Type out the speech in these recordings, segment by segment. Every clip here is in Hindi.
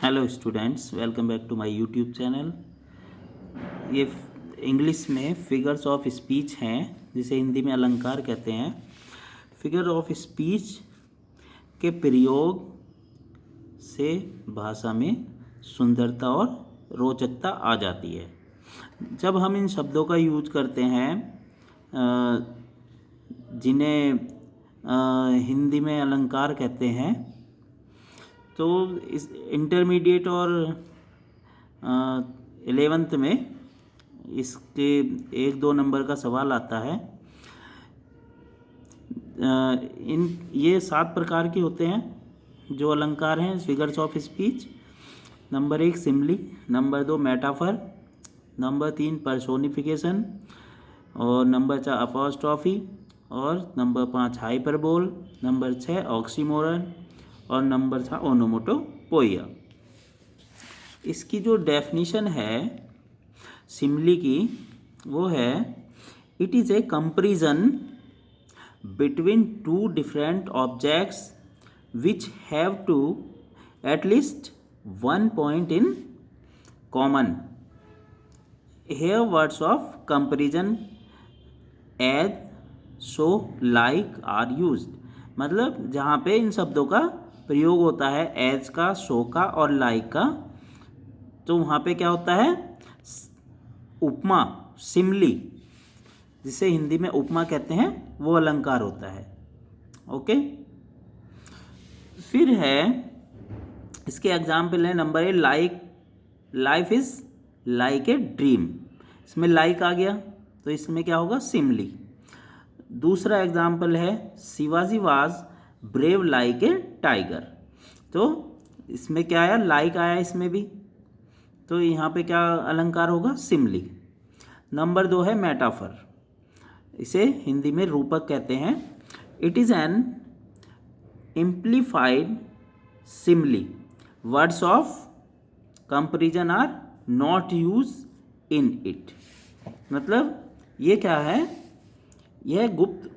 Hello students, welcome back to my YouTube channel. ये इंग्लिश में फिगर्स ऑफ स्पीच हैं, जिसे हिंदी में अलंकार कहते हैं। फिगर ऑफ स्पीच के प्रयोग से भाषा में सुंदरता और रोचकता आ जाती है। जब हम इन शब्दों का यूज करते हैं जिन्हें हिंदी में अलंकार कहते हैं, तो इस इंटरमीडिएट और 11th में इसके 1-2 नंबर का सवाल आता है। ये 7 प्रकार के होते हैं जो अलंकार हैं figures of speech. Number 1 simile, number 2 metaphor, number 3 personification, और नंबर 4 अपॉस्ट्रॉफी, और नंबर 5 हाइपरबोल, नंबर 6 ऑक्सीमोरन, और नंबर 7 ओनोमोटोपोइया। इसकी जो डेफिनेशन है सिमली की, वो है it is a comparison between two different objects which have to at least one point in common. Here words of comparison as, so, like are used. मतलब जहाँ पे इन शब्दों का प्रयोग होता है, एज का, सो का और लाइक का, तो वहाँ पे क्या होता है, उपमा, सिमली, जिसे हिंदी में उपमा कहते हैं, वो अलंकार होता है। ओके, फिर है इसके एग्जाम्पल है number 1 like, life is like a dream. इसमें लाइक आ गया तो इसमें क्या होगा, सिमली। दूसरा एग्जाम्पल है Shivaji was brave like a tiger. तो इसमें क्या आया, लाइक आया इसमें भी, तो यहाँ पे क्या अलंकार होगा, सिमली। नंबर 2 है मेटाफर, इसे हिंदी में रूपक कहते हैं। It is an implied simile, words of comparison are not use in it. मतलब ये क्या है, यह गुप्त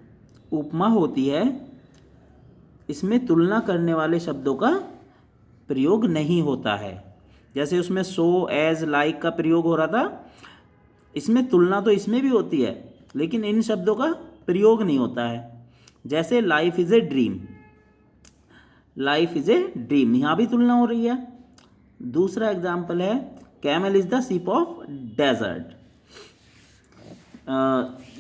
उपमा होती है, इसमें तुलना करने वाले शब्दों का प्रयोग नहीं होता है। जैसे उसमें सो, एज, लाइक का प्रयोग हो रहा था, इसमें तुलना तो इसमें भी होती है, लेकिन इन शब्दों का प्रयोग नहीं होता है। जैसे life is a dream, life is a dream, यहाँ भी तुलना हो रही है। दूसरा एग्जाम्पल है camel is the ship of desert.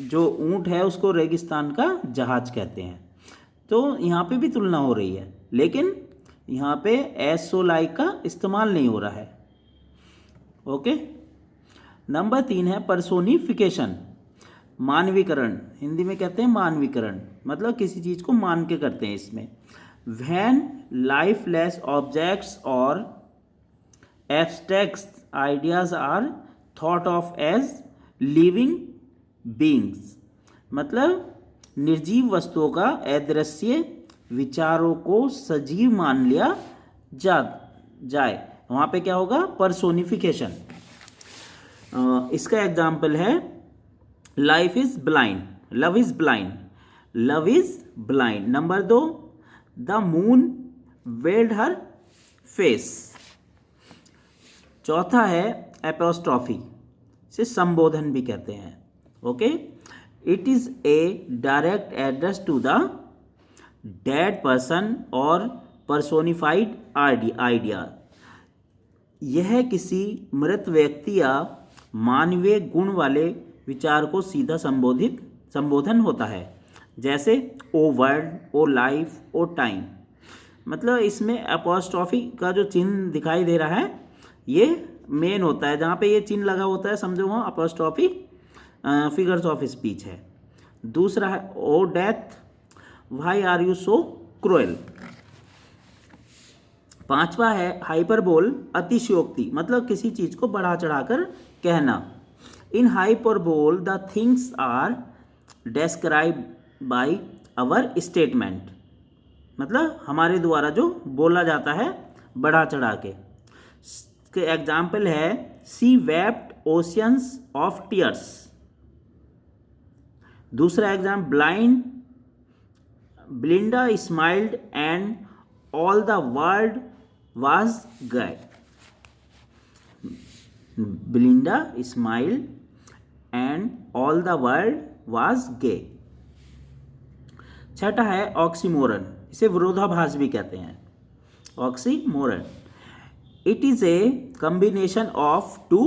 जो ऊँट है उसको रेगिस्तान का जहाज कहते हैं, तो यहाँ पे भी तुलना हो रही है, लेकिन यहाँ पे एज, सो, लाइक का इस्तेमाल नहीं हो रहा है। ओके, नंबर 3 है पर्सोनिफिकेशन, मानवीकरण। हिंदी में कहते हैं मानवीकरण, मतलब किसी चीज़ को मान के करते हैं इसमें। व्हेन लाइफलेस ऑब्जेक्ट्स और abstract ideas are thought of as living beings. मतलब निर्जीव वस्तुओं का अदृश्य विचारों को सजीव मान लिया जाए, वहाँ पे क्या होगा, पर्सोनिफिकेशन। इसका एग्जाम्पल है life is blind, love is blind, love is blind. Number 2 the moon veiled her face. चौथा है एपोस्ट्रॉफी, से संबोधन भी कहते हैं। Okay, it is a direct address to the dead person और पर्सोनिफाइड आइडिया। यह किसी मृत व्यक्ति या मानवीय गुण वाले विचार को सीधा संबोधन होता है, जैसे ओ वर्ल्ड, ओ लाइफ, ओ टाइम। मतलब इसमें अपॉस्ट्रॉफी का जो चिन्ह दिखाई दे रहा है, ये मेन होता है, जहाँ पे ये चिन्ह लगा होता है समझो वहाँ अपॉस्ट्रॉफी फिगर्स ऑफ स्पीच है। दूसरा है O death, why are you so cruel. पांचवा है हाइपरबोल, अतिशयोक्ति, मतलब किसी चीज को बढ़ा चढ़ाकर कहना। In hyperbole the things are describe by our statement, मतलब हमारे द्वारा जो बोला जाता है बढ़ा चढ़ा के। एग्जाम्पल है सी वेप्ट ओशियंस ऑफ टीयर्स। दूसरा example blind, ब्लिंडा smiled and all the world was gay। Belinda smiled and all the world was gay. छठा है ऑक्सीमोरन, इसे विरोधाभास भी कहते हैं, oxymoron. It is a combination of two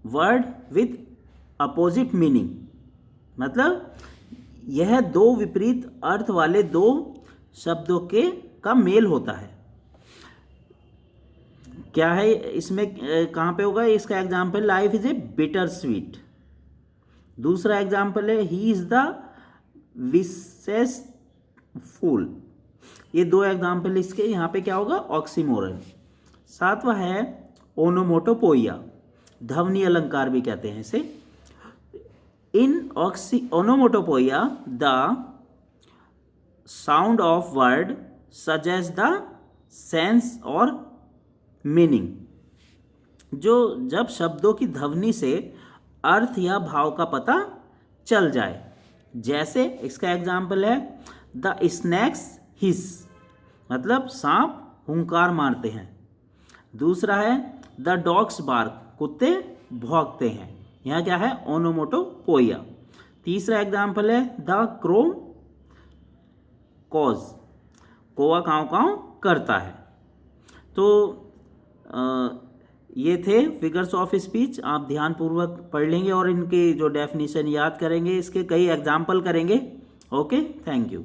word with opposite meaning. मतलब यह दो विपरीत अर्थ वाले दो शब्दों के का मेल होता है. क्या है इसमें, कहाँ पे होगा इसका example, life is a bitter sweet. दूसरा एग्जाम्पल है ही इज द विशेष फूल. ये दो एग्जाम्पल इसके, यहाँ पे क्या होगा ऑक्सीमोरन. सातवां है ओनोमोटोपोइया, ध्वनि अलंकार भी कहते हैं इसे. In onomatopoeia the sound of word suggest the sense और मीनिंग. जो जब शब्दों की ध्वनि से अर्थ या भाव का पता चल जाए. जैसे इसका एग्जाम्पल है द स्नैक्स हिस, मतलब सांप हुंकार मारते हैं. दूसरा है द डॉग्स बार्क, कुत्ते भौंकते हैं. यहाँ क्या है ओनोमोटोपोइया. तीसरा एग्जाम्पल है द क्रो कॉज, कौवा काँव काँव करता है. तो ये थे फिगर्स ऑफ स्पीच. आप ध्यानपूर्वक पढ़ लेंगे और इनके जो डेफिनेशन याद करेंगे, इसके कई एग्जाम्पल करेंगे. Okay, thank you.